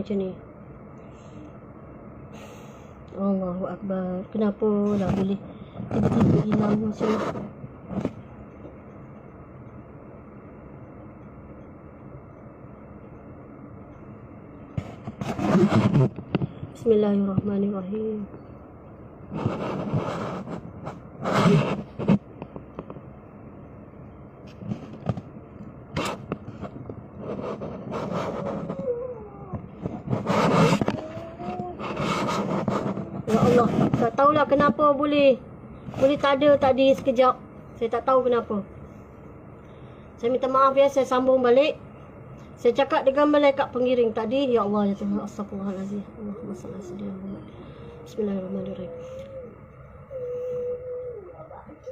Macam ni. Allahu Akbar. Kenapa lah boleh tiba-tiba hilang macam ni? Bismillahirrahmanirrahim. Ya Allah, tak tahulah kenapa boleh tak ada tadi sekejap. Saya tak tahu kenapa. Saya minta maaf ya, saya sambung balik. Saya cakap dengan malaikat pengiring tadi, ya Allah ya Tuhan, astagfirullahalazim. Allahumma salli ala sayyidina Muhammad. Bismillahirrahmanirrahim.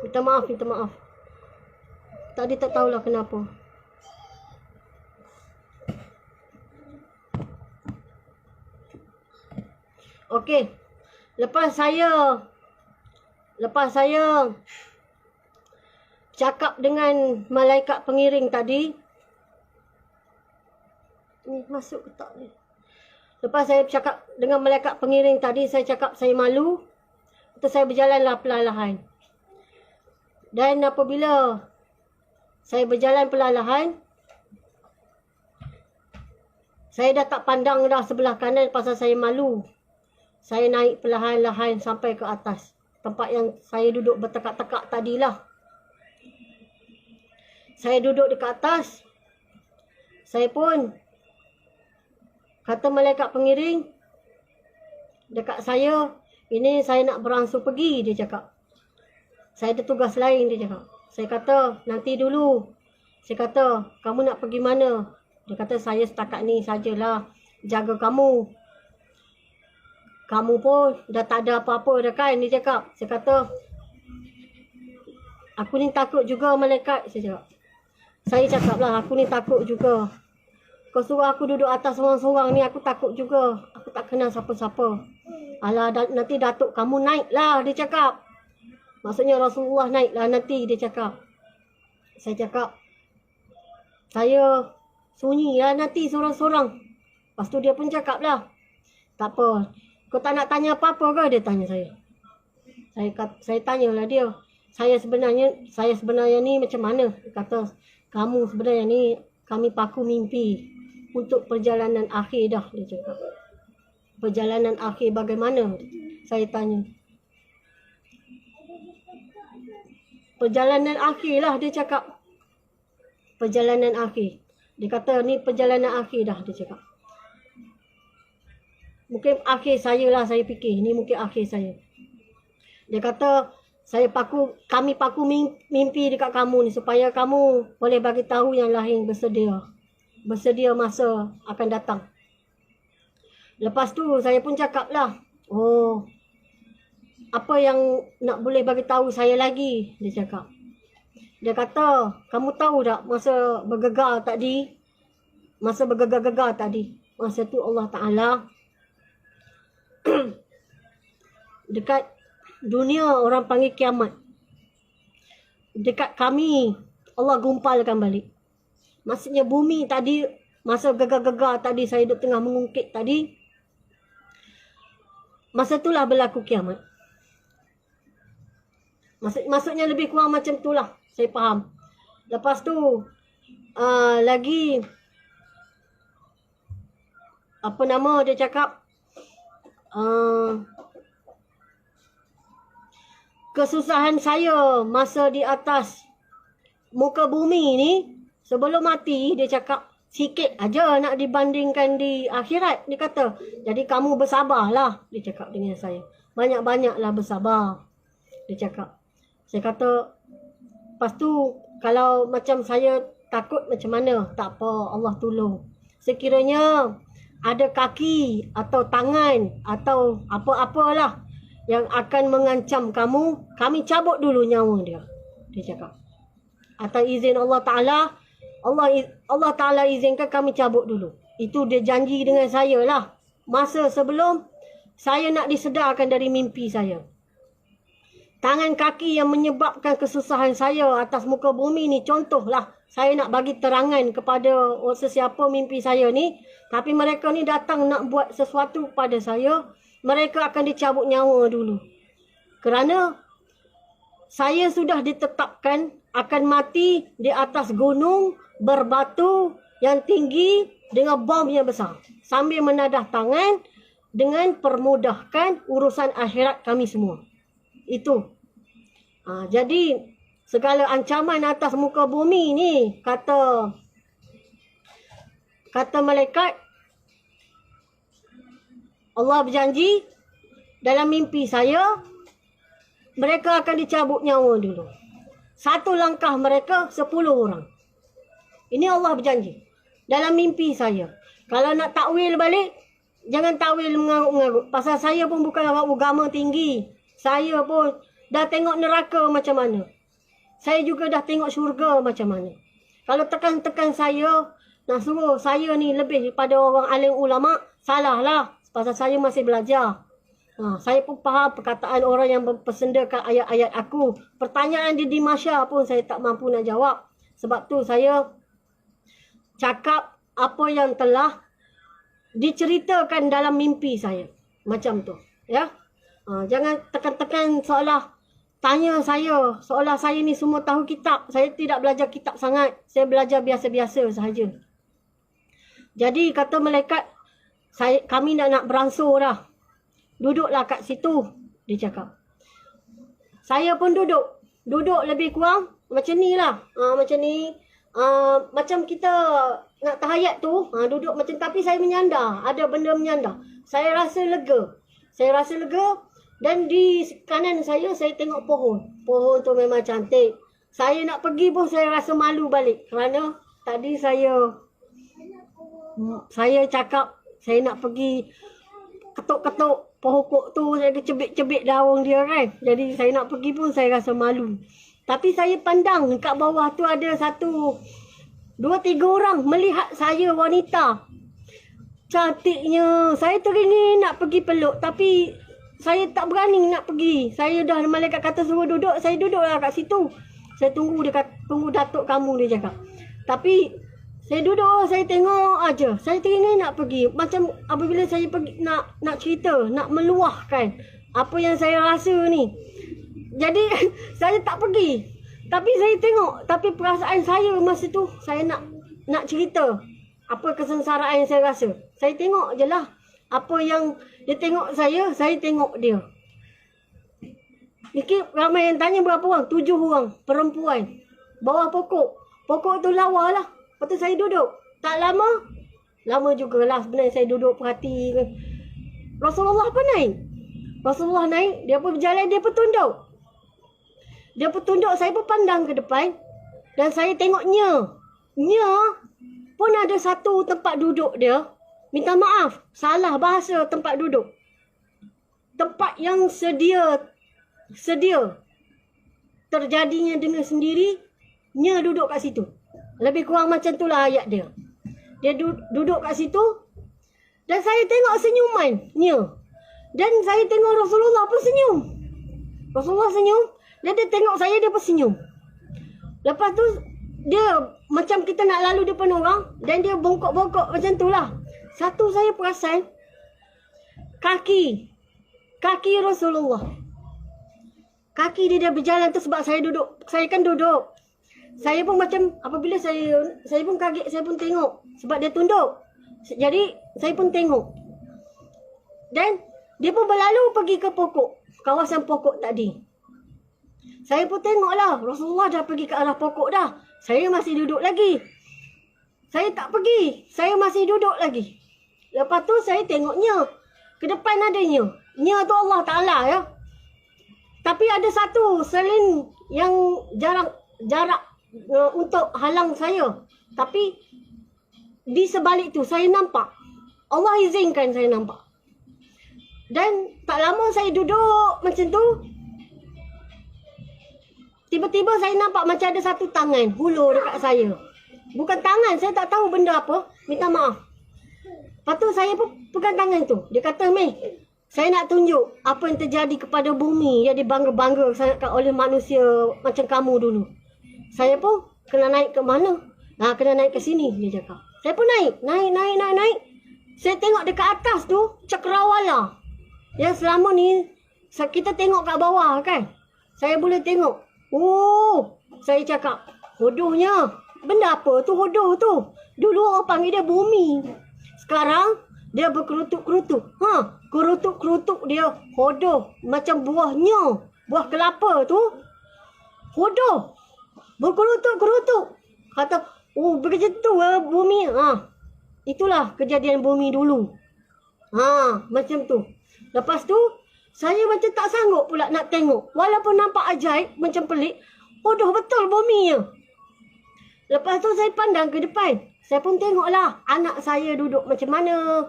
Minta maaf. Tadi tak tahulah kenapa. Okey. Lepas saya cakap dengan malaikat pengiring tadi, ni masuk ke tak ni? Lepas saya cakap dengan malaikat pengiring tadi, saya cakap saya malu. Lepas saya berjalanlah perlahan-lahan. Dan apabila saya berjalan perlahan-lahan, saya dah tak pandang dah sebelah kanan pasal saya malu. Saya naik perlahan-lahan sampai ke atas. Tempat yang saya duduk bertekak-tekak tadilah. Saya duduk dekat atas. Saya pun kata malaikat pengiring dekat saya, ini saya nak beransur pergi, dia cakap. Saya ada tugas lain, dia cakap. Saya kata, nanti dulu. Saya kata, kamu nak pergi mana? Dia kata, saya setakat ni sajalah jaga kamu. Kamu pun dah tak ada apa-apa dah kan, dia cakap. Saya kata, aku ni takut juga malaikat, saya cakap. Saya cakap lah, aku ni takut juga. Kau suruh aku duduk atas seorang-seorang ni, aku takut juga. Aku tak kenal siapa-siapa. Alah, nanti datuk kamu naik lah, dia cakap. Maksudnya Rasulullah naik lah nanti, dia cakap. Saya cakap, saya sunyi lah nanti seorang-seorang. Lepas tu dia pun cakap lah, tak apa. Kau tak nak tanya apa-apa ke? Dia tanya saya. Saya tanyalah dia. Saya sebenarnya ni macam mana? Dia kata, kamu sebenarnya ni kami paku mimpi untuk perjalanan akhir dah, dia cakap. Perjalanan akhir bagaimana? Saya tanya. Perjalanan akhir lah, dia cakap. Perjalanan akhir. Dia kata ni perjalanan akhir dah, dia cakap. Mungkin akhir saya lah, saya fikir. Ni mungkin akhir saya. Dia kata, kami paku mimpi dekat kamu ni supaya kamu boleh bagi tahu yang lain bersedia. Bersedia masa akan datang. Lepas tu saya pun cakap lah, oh, apa yang nak boleh bagi tahu saya lagi? Dia cakap. Dia kata, kamu tahu tak masa bergegar tadi? Masa bergegar-gegar tadi. Masa tu Allah Ta'ala dekat dunia orang panggil kiamat. Dekat kami Allah gumpalkan balik. Maksudnya bumi tadi, masa gegar-gegar tadi saya duduk tengah mengungkit tadi, masa itulah berlaku kiamat. Maksudnya lebih kurang macam itulah, saya faham. Lepas tu lagi apa nama dia cakap, kesusahan saya masa di atas muka bumi ni sebelum mati, dia cakap sikit aja nak dibandingkan di akhirat, dia kata. Jadi kamu bersabarlah, dia cakap dengan saya. Banyak-banyaklah bersabar, dia cakap. Saya kata, lepas tu kalau macam saya takut macam mana? Tak apa, Allah tolong. Sekiranya ada kaki atau tangan atau apa-apalah yang akan mengancam kamu, kami cabut dulu nyawa dia, dia cakap. Atas izin Allah Ta'ala, Allah Ta'ala izinkan kami cabut dulu. Itu dia janji dengan saya lah. Masa sebelum saya nak disedarkan dari mimpi saya. Tangan kaki yang menyebabkan kesusahan saya atas muka bumi ni, contohlah saya nak bagi terangan kepada sesiapa mimpi saya ni, Tapi mereka ni datang nak buat sesuatu pada saya, mereka akan dicabut nyawa dulu. Kerana saya sudah ditetapkan akan mati di atas gunung berbatu yang tinggi dengan bom yang besar. Sambil menadah tangan dengan permudahkan urusan akhirat kami semua. Itu. Jadi segala ancaman atas muka bumi ni, kata malaikat, Allah berjanji dalam mimpi saya, mereka akan dicabut nyawa dulu. Satu langkah mereka 10 orang. Ini Allah berjanji dalam mimpi saya. Kalau nak takwil balik, jangan takwil mengarut-mengarut. Pasal saya pun bukan orang agama tinggi. Saya pun dah tengok neraka macam mana. Saya juga dah tengok syurga macam mana. Kalau tekan-tekan saya, nak suruh saya ni lebih daripada orang alim ulama, salah lah. Pasal saya masih belajar. Saya pun faham perkataan orang yang mempersendakan ayat-ayat aku. Pertanyaan di Masya pun saya tak mampu nak jawab. Sebab tu saya cakap apa yang telah diceritakan dalam mimpi saya. Macam tu. Ya. Jangan tekan-tekan seolah tanya saya, seolah saya ni semua tahu kitab. Saya tidak belajar kitab sangat. Saya belajar biasa-biasa sahaja. Jadi kata malaikat, kami nak beransur dah. Duduklah kat situ, dia cakap. Saya pun duduk. Duduk lebih kurang macam ni lah. Macam ni. Macam kita nak tahayat tu. Duduk macam, tapi saya menyandar. Ada benda menyandar. Saya rasa lega. Dan di kanan saya tengok pohon. Pohon tu memang cantik. Saya nak pergi pun saya rasa malu balik. Kerana tadi saya cakap saya nak pergi ketuk-ketuk pokok tu, saya cebik-cebik daun dia kan. Jadi saya nak pergi pun saya rasa malu. Tapi saya pandang kat bawah tu ada 1, 2, 3 orang melihat saya wanita. Cantiknya. Saya teringin nak pergi peluk tapi saya tak berani nak pergi. Saya dah malaikat kata suruh duduk, saya duduklah kat situ. Saya tunggu datuk kamu, dia cakap. Tapi saya duduk, saya tengok aja. Saya teringin nak pergi. Macam apabila saya pergi nak cerita, nak meluahkan apa yang saya rasa ni. Jadi saya tak pergi. Tapi saya tengok, tapi perasaan saya masa tu saya nak cerita apa kesengsaraan yang saya rasa. Saya tengok je lah. Apa yang dia tengok saya tengok dia. Mungkin ramai yang tanya berapa orang? 7 orang perempuan. Bawah pokok. Pokok tu lawa lah. Lepas tu saya duduk. Tak lama jugalah sebenarnya saya duduk perhati. Rasulullah pun naik. Rasulullah naik, dia pun berjalan, dia pun tunduk. Saya pun pandang ke depan. Dan saya tengok Nya pun ada satu tempat duduk dia. Minta maaf, salah bahasa tempat duduk. Tempat yang sedia terjadinya dengan sendiri, Nya duduk kat situ. Lebih kurang macam itulah ayat dia. Dia duduk kat situ. Dan saya tengok senyumannya. Dan saya tengok Rasulullah pun senyum. Rasulullah senyum. Dan dia tengok saya, dia pun senyum. Lepas tu, dia macam kita nak lalu depan orang. Dan dia bongkok-bongkok macam itulah. Satu saya perasan. Kaki Rasulullah. Kaki dia berjalan tu sebab saya duduk. Saya kan duduk. Saya pun macam, apabila saya pun kaget, saya pun tengok. Sebab dia tunduk. Jadi, saya pun tengok. Dan, dia pun berlalu pergi ke pokok. Kawasan pokok tadi. Saya pun tengoklah. Rasulullah dah pergi ke arah pokok dah. Saya masih duduk lagi. Saya tak pergi. Saya masih duduk lagi. Lepas tu, saya tengoknya. Ke depan adanya. Nya tu Allah Ta'ala ya. Tapi ada satu selin yang jarak untuk halang saya. Tapi di sebalik tu saya nampak. Allah izinkan saya nampak. Dan tak lama saya duduk macam tu. Tiba-tiba saya nampak macam ada satu tangan hulur dekat saya. Bukan tangan, saya tak tahu benda apa. Minta maaf. Lepas tu saya pun pegang tangan tu. Dia kata, Meh, saya nak tunjuk apa yang terjadi kepada bumi yang dibangga-bangga sangatkan oleh manusia macam kamu dulu. Saya pun kena naik ke mana? Kena naik ke sini, dia cakap. Saya pun naik. saya tengok dekat atas tu cakrawala. Yang selama ni kita tengok kat bawah kan. Saya boleh tengok. Oh, saya cakap, hodohnya. Benda apa tu hodoh tu? Dulu orang panggil dia bumi. Sekarang dia berkerutuk-kerutuk. Kerutuk-kerutuk dia hodoh. Macam buahnya. Buah kelapa tu. Hodoh. Berkerutuk-kerutuk. Kata, oh begitu bumi. Itulah kejadian bumi dulu. Macam tu. Lepas tu, saya macam tak sanggup pula nak tengok. Walaupun nampak ajaib, macam pelik. Hodoh betul buminya. Lepas tu saya pandang ke depan. Saya pun tengoklah anak saya duduk macam mana.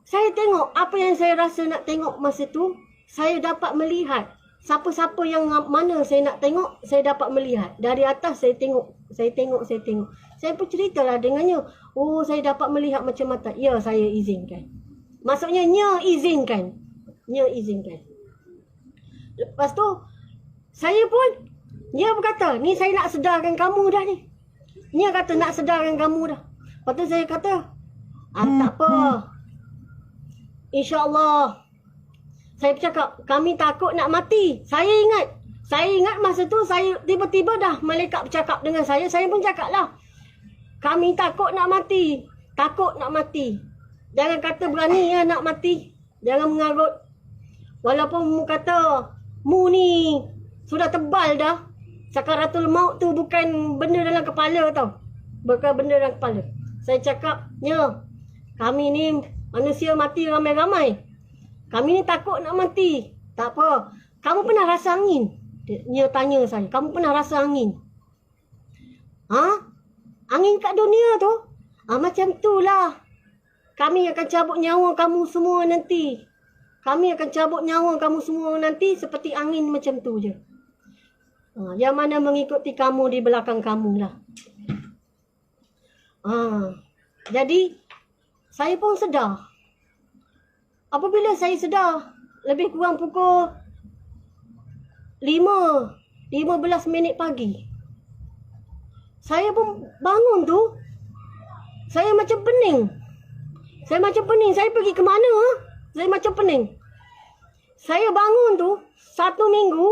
Saya tengok apa yang saya rasa nak tengok masa tu. Saya dapat melihat. Siapa-siapa yang mana saya nak tengok, saya dapat melihat. Dari atas saya tengok. Saya tengok. Saya pun ceritalah dengannya. Oh, saya dapat melihat macam mata. Ya, saya izinkan. Maksudnya, izinkan. Lepas tu, saya pun, dia berkata, ni saya nak sedarkan kamu dah ni. Dia kata nak sedarkan kamu dah. Lepas tu saya kata, tak apa. InsyaAllah. Saya bercakap, kami takut nak mati. Saya ingat masa tu, saya tiba-tiba dah malaikat bercakap dengan saya pun cakap lah. Kami takut nak mati. Jangan kata berani ya nak mati. Jangan mengarut. Walaupun mu kata, mu ni sudah tebal dah. Sakaratul maut tu bukan benda dalam kepala tau. Bukan benda dalam kepala. Saya cakap, kami ni manusia mati ramai-ramai. Kami ni takut nak mati. Tak apa. Kamu pernah rasa angin? Dia tanya saya, kamu pernah rasa angin? Angin kat dunia tu? Macam tu lah. Kami akan cabut nyawa kamu semua nanti. Seperti angin macam tu je. Yang mana mengikuti kamu di belakang kamu lah. Jadi, saya pun sedar. Apabila saya sedar, lebih kurang pukul 15 minit pagi. Saya pun bangun tu, saya macam pening. Saya pergi ke mana? Saya macam pening. Saya bangun tu, 1 minggu,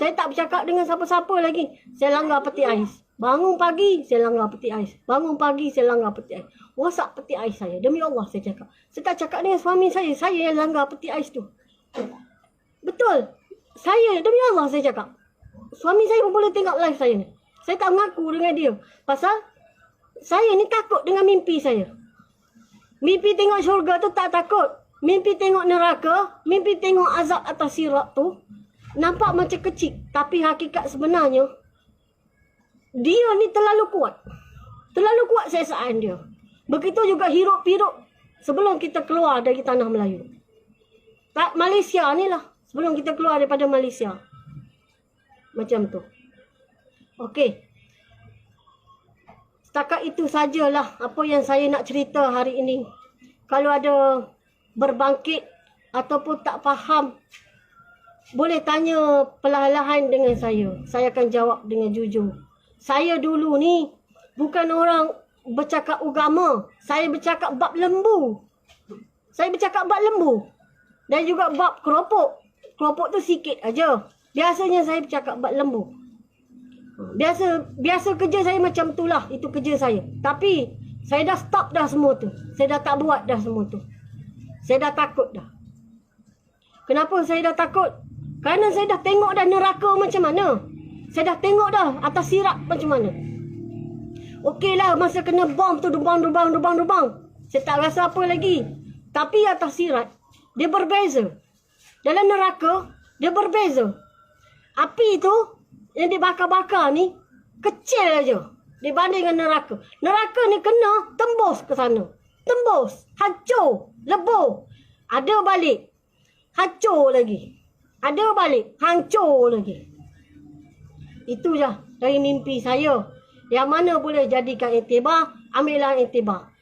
saya tak bercakap dengan siapa-siapa lagi. Saya langgar peti ais. Bangun pagi, saya langgar peti ais. Wasak peti ais saya. Demi Allah saya cakap. Saya tak cakap dengan suami saya yang langgar peti ais tu. Betul. Demi Allah saya cakap. Suami saya pun boleh tengok live saya ni. Saya tak mengaku dengan dia. Pasal, saya ni takut dengan mimpi saya. Mimpi tengok syurga tu tak takut. Mimpi tengok neraka, mimpi tengok azab atas sirat tu, nampak macam kecil. Tapi hakikat sebenarnya, dia ni terlalu kuat. Terlalu kuat sesaan dia. Begitu juga hirup-pirup sebelum kita keluar dari tanah Melayu. Malaysia ni lah. Sebelum kita keluar daripada Malaysia. Macam tu. Okey. Setakat itu sajalah apa yang saya nak cerita hari ini. Kalau ada berbangkit ataupun tak faham, boleh tanya perlahan-lahan dengan saya. Saya akan jawab dengan jujur. Saya dulu ni bukan orang bercakap agama. Saya bercakap bab lembu. Dan juga bab keropok. Keropok tu sikit aja. Biasanya saya bercakap bab lembu. Biasa kerja saya macam tu lah. Itu kerja saya. Tapi saya dah stop dah semua tu. Saya dah tak buat dah semua tu. Saya dah takut dah. Kenapa saya dah takut? Kerana saya dah tengok dah neraka macam mana. Saya dah tengok dah atas sirat macam mana. Okeylah masa kena bom tu dubang. Saya tak rasa apa lagi. Tapi atas sirat, dia berbeza. Dalam neraka, dia berbeza. Api tu yang dibakar-bakar ni kecil aja dibanding dengan neraka. Neraka ni kena tembus ke sana. Tembus, hancur, lebur. Ada balik, hancur lagi. Ada balik, hancur lagi. Itu je dari mimpi saya. Yang mana boleh jadikan iktibar, ambillah iktibar.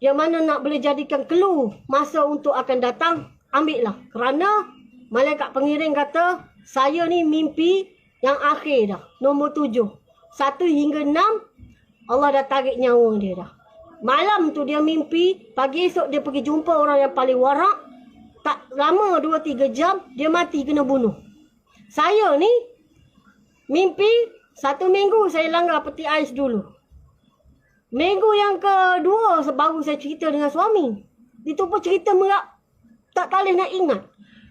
Yang mana nak boleh jadikan clue masa untuk akan datang, ambillah. Kerana malaikat pengiring kata, saya ni mimpi yang akhir dah. Nombor 7. 1 hingga 6, Allah dah tarik nyawa dia dah. Malam tu dia mimpi, pagi esok dia pergi jumpa orang yang paling warak. Tak lama 2-3 jam, dia mati kena bunuh. Saya ni, mimpi 1 minggu saya langgar peti ais dulu. Minggu yang kedua baru saya cerita dengan suami. Itu pun cerita merak. Tak boleh nak ingat.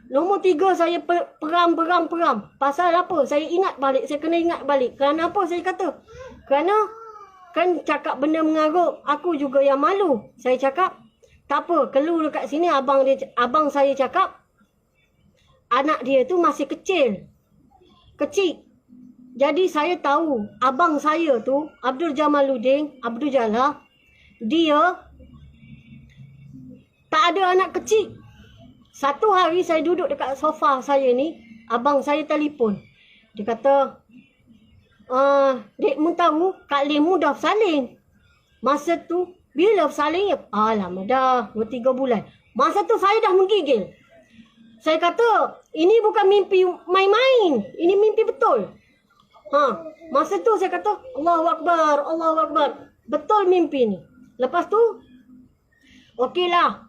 Nombor 3 saya peram. Pasal apa? Saya ingat balik. Saya kena ingat balik. Kerana apa saya kata? Kerana kan cakap benda mengarut. Aku juga yang malu. Saya cakap, tak apa. Kelu dekat sini abang saya cakap, anak dia tu masih kecil. Kecil. Jadi saya tahu abang saya tu, Abdul Jamaluddin, Abdul Jalal, dia tak ada anak kecil. Satu hari saya duduk dekat sofa saya ni, abang saya telefon. Dia kata, Dek mu tahu Kak Lim mu dah bersalin. Masa tu, bila bersalin? Alamak dah 2-3 bulan. Masa tu saya dah menggigil. Saya kata, ini bukan mimpi main-main. Ini mimpi betul. Masa tu saya kata, Allahu Akbar, Allahu Akbar. Betul mimpi ni. Lepas tu, okeylah.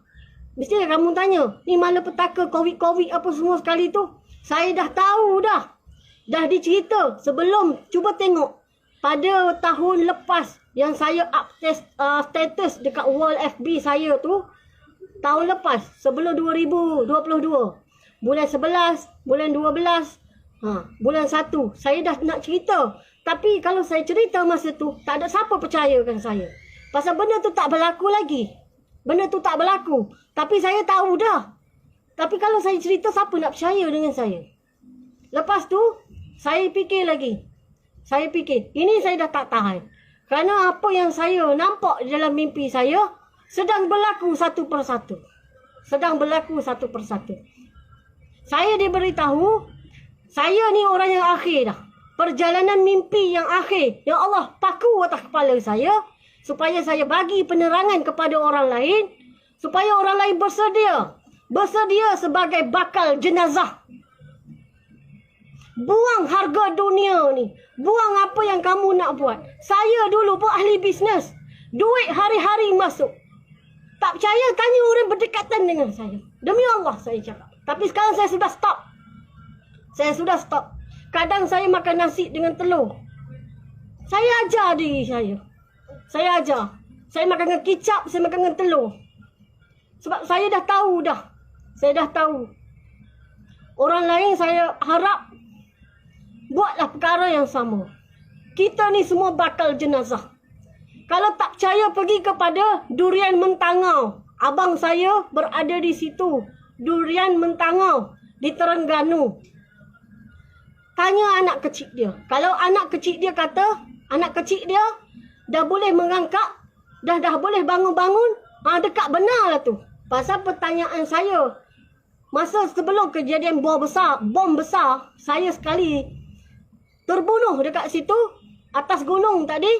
Mestilah kamu tanya, ni malapetaka COVID apa semua sekali tu. Saya dah tahu dah. Dah dicerita sebelum, cuba tengok. Pada tahun lepas yang saya up status dekat wall FB saya tu, tahun lepas, sebelum 2022. Bulan 11, bulan 12, bulan 1, saya dah nak cerita. Tapi kalau saya cerita masa tu, tak ada siapa percayakan saya. Pasal benda tu tak berlaku lagi. Benda tu tak berlaku. Tapi saya tahu dah. Tapi kalau saya cerita, siapa nak percaya dengan saya? Lepas tu, saya fikir lagi. Saya fikir, ini saya dah tak tahan. Kerana apa yang saya nampak dalam mimpi saya, sedang berlaku satu persatu. Sedang berlaku satu persatu. Saya diberitahu, saya ni orang yang akhir dah. Perjalanan mimpi yang akhir. Ya Allah, paku atas kepala saya. Supaya saya bagi penerangan kepada orang lain. Supaya orang lain bersedia. Bersedia sebagai bakal jenazah. Buang harga dunia ni. Buang apa yang kamu nak buat. Saya dulu pun ahli bisnes. Duit hari-hari masuk. Tak percaya, tanya orang berdekatan dengan saya. Demi Allah saya cakap. Tapi sekarang saya sudah stop. Saya sudah stop. Kadang saya makan nasi dengan telur. Saya ajar diri saya. Saya ajar. Saya makan dengan kicap, saya makan dengan telur. Sebab saya dah tahu dah. Saya dah tahu. Orang lain saya harap buatlah perkara yang sama. Kita ni semua bakal jenazah. Kalau tak percaya, pergi kepada Durian Mentangau. Abang saya berada di situ. Durian Mentangau di Terengganu. Tanya anak kecil dia. Kalau anak kecil dia kata, anak kecil dia dah boleh merangkak, dah boleh bangun-bangun, dekat benar lah tu. Pasal pertanyaan saya, masa sebelum kejadian bom besar, saya sekali terbunuh dekat situ, atas gunung tadi,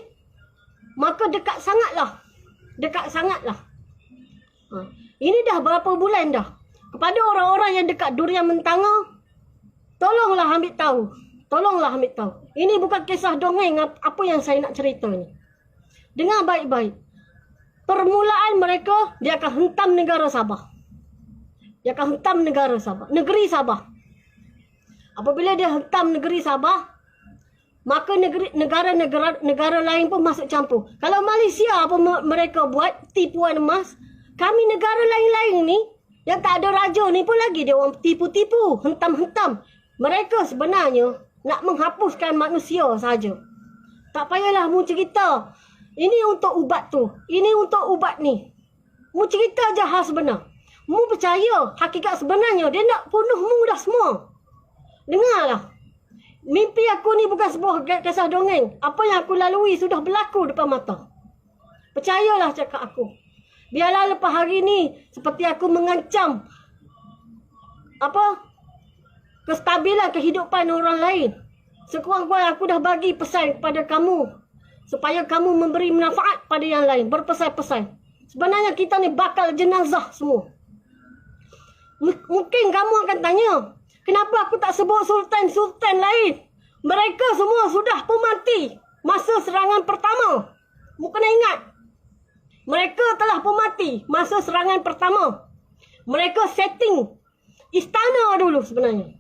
maka dekat sangatlah. Dekat sangatlah. Ini dah berapa bulan dah. Kepada orang-orang yang dekat Durian Mentangau, tolonglah ambil tahu. Tolonglah ambil tahu. Ini bukan kisah dongeng apa yang saya nak cerita ni. Dengar baik-baik. Permulaan mereka, dia akan hentam negara Sabah. Dia akan hentam negara Sabah. Negeri Sabah. Apabila dia hentam negeri Sabah, maka negara lain pun masuk campur. Kalau Malaysia apa mereka buat, tipuan emas, kami negara lain-lain ni, yang tak ada raja ni pun lagi dia orang tipu-tipu, hentam-hentam. Mereka sebenarnya nak menghapuskan manusia saja. Tak payahlah mu cerita. Ini untuk ubat tu. Ini untuk ubat ni. Mu cerita je hal sebenar. Mu percaya hakikat sebenarnya dia nak bunuh mu dah semua. Dengarlah. Mimpi aku ni bukan sebuah kisah dongeng. Apa yang aku lalui sudah berlaku depan mata. Percayalah cakap aku. Biarlah lepas hari ni seperti aku mengancam kestabilan kehidupan orang lain. Sekurang-kurang aku dah bagi pesan kepada kamu supaya kamu memberi manfaat pada yang lain, berpesan-pesan. Sebenarnya kita ni bakal jenazah semua. Mungkin kamu akan tanya, kenapa aku tak sebut sultan-sultan lain? Mereka semua sudah pun mati masa serangan pertama. Mu kena ingat. Mereka telah pun mati masa serangan pertama. Mereka setting istana dulu sebenarnya.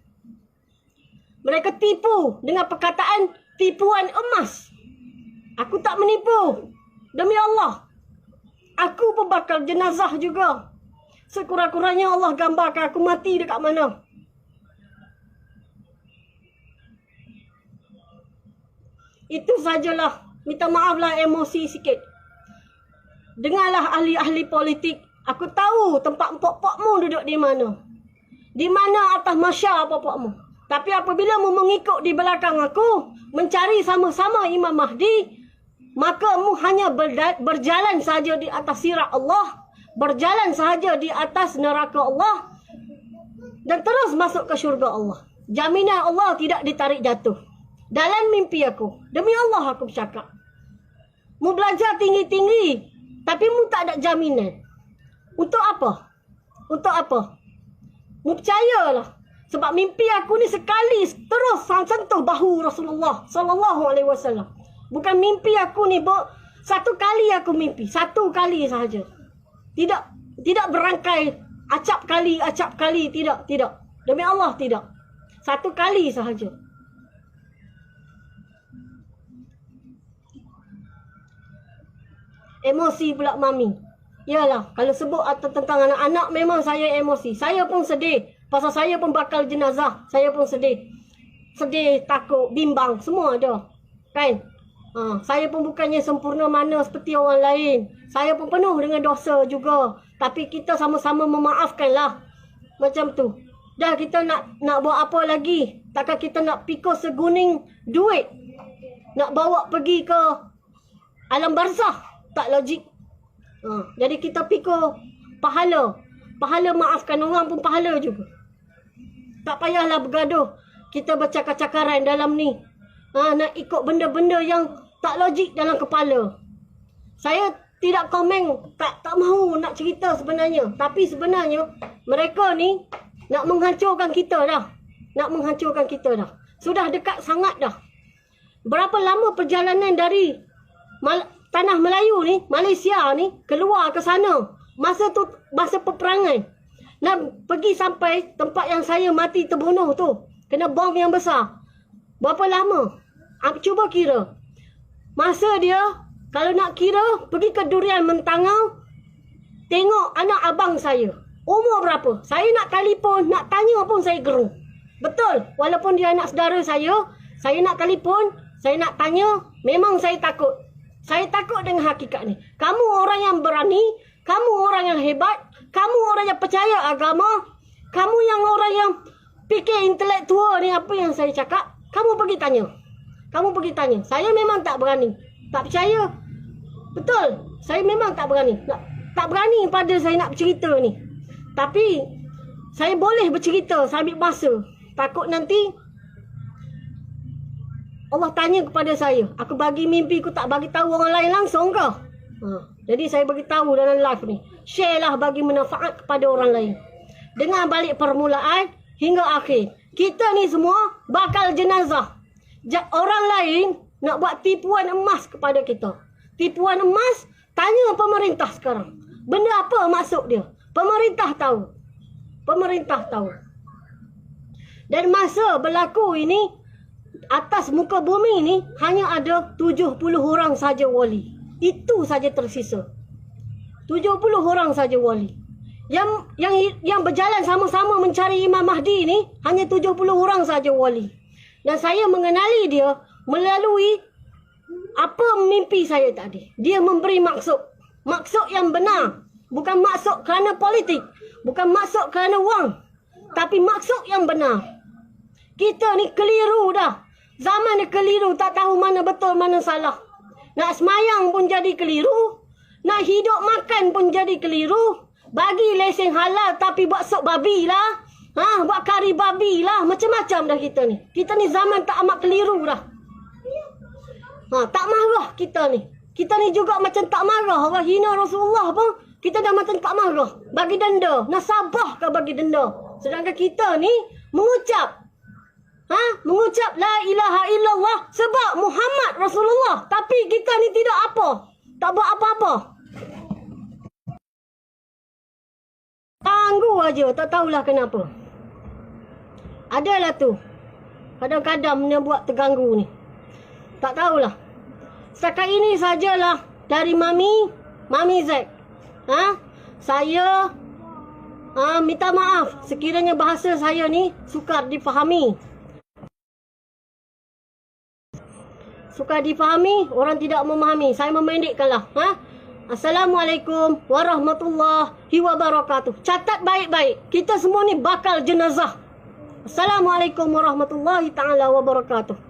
Mereka tipu dengan perkataan tipuan emas. Aku tak menipu. Demi Allah. Aku pun bakal jenazah juga. Sekurang-kurangnya Allah gambarkan aku mati dekat mana. Itu sajalah. Minta maaflah emosi sikit. Dengarlah ahli-ahli politik. Aku tahu tempat pok-pokmu duduk di mana. Di mana atas masyar pok-pokmu. Tapi apabila mu mengikut di belakang aku, mencari sama-sama Imam Mahdi, maka mu hanya berjalan sahaja di atas sirat Allah, berjalan sahaja di atas neraka Allah, dan terus masuk ke syurga Allah. Jaminan Allah tidak ditarik jatuh. Dalam mimpi aku, demi Allah aku bercakap. Mu belajar tinggi-tinggi, tapi mu tak ada jaminan. Untuk apa? Untuk apa? Mu percayalah. Sebab mimpi aku ni sekali terus sentuh bahu Rasulullah sallallahu alaihi wasallam. Bukan mimpi aku ni satu kali aku mimpi, satu kali sahaja. Tidak berangkai acap kali, tidak. Demi Allah tidak. Satu kali sahaja. Emosi pula mami. Yalah, kalau sebut tentang anak-anak memang saya emosi. Saya pun sedih. Pasal saya pun bakal jenazah. Saya pun sedih. Sedih, takut, bimbang. Semua ada. Kan? Saya pun bukannya sempurna mana seperti orang lain. Saya pun penuh dengan dosa juga. Tapi kita sama-sama memaafkanlah. Macam tu. Dah kita nak buat apa lagi? Takkan kita nak pikul seguning duit. Nak bawa pergi ke alam barzah. Tak logik. Jadi kita pikul pahala. Pahala maafkan orang pun pahala juga. Tak payahlah bergaduh. Kita bercakar-cakaran dalam ni. Nak ikut benda-benda yang tak logik dalam kepala. Saya tidak komen. Tak mahu nak cerita sebenarnya. Tapi sebenarnya mereka ni nak menghancurkan kita dah. Nak menghancurkan kita dah. Sudah dekat sangat dah. Berapa lama perjalanan dari tanah Melayu ni, Malaysia ni, keluar ke sana. Masa tu, masa peperangan. Nak pergi sampai tempat yang saya mati terbunuh tu. Kena bom yang besar. Berapa lama? Cuba kira. Masa dia, kalau nak kira, pergi ke Durian Mentangau. Tengok anak abang saya. Umur berapa? Saya nak telefon, nak tanya pun saya gerung. Betul. Walaupun dia anak saudara saya nak telefon, saya nak tanya, memang saya takut. Saya takut dengan hakikat ni. Kamu orang yang berani, kamu orang yang hebat, kamu orang yang percaya agama, kamu yang orang yang fikir intelektual ni apa yang saya cakap, kamu pergi tanya. Kamu pergi tanya. Saya memang tak berani. Tak percaya. Betul. Saya memang tak berani. Tak berani pada saya nak bercerita ni. Tapi saya boleh bercerita, saya ambil masa. Takut nanti Allah tanya kepada saya, aku bagi mimpi, aku tak bagi tahu orang lain langsung ke? Jadi saya bagi tahu dalam live ni. Share lah bagi manfaat kepada orang lain. Dengar balik permulaan hingga akhir. Kita ni semua bakal jenazah. Orang lain nak buat tipuan emas kepada kita. Tipuan emas, tanya pemerintah sekarang. Benda apa maksud dia? Pemerintah tahu. Pemerintah tahu. Dan masa berlaku ini, atas muka bumi ni hanya ada 70 orang saja wali. Itu saja tersisa. 70 orang saja wali. Yang berjalan sama-sama mencari Imam Mahdi ni hanya 70 orang saja wali. Dan saya mengenali dia melalui apa mimpi saya tadi. Dia memberi maksud. Maksud yang benar. Bukan maksud kerana politik. Bukan maksud kerana wang. Tapi maksud yang benar. Kita ni keliru dah. Zaman ni keliru, tak tahu mana betul, mana salah. Nak semayang pun jadi keliru. Nak hidup makan pun jadi keliru. Bagi lesen halal tapi buat sop babi lah. Buat kari babi lah. Macam-macam dah kita ni. Kita ni zaman tak amat keliru dah. Tak marah kita ni. Kita ni juga macam tak marah. Orang hina Rasulullah pun, kita dah macam tak marah. Bagi denda. Nasabah ke bagi denda. Sedangkan kita ni mengucap. Mengucap la ilaha illallah sebab Muhammad Rasulullah. Tapi kita ni tidak apa. Tak buat apa-apa. terganggu aja, tak tahulah kenapa. Adalah tu. Kadang-kadang dia buat terganggu ni. Tak tahulah. Setakat ini sajalah dari Mami Zack. Saya minta maaf sekiranya bahasa saya ni sukar difahami. Sukar difahami, orang tidak memahami. Saya memendekkanlah. Assalamualaikum warahmatullahi wabarakatuh. Catat baik-baik. Kita semua ni bakal jenazah. Assalamualaikum warahmatullahi taala wabarakatuh.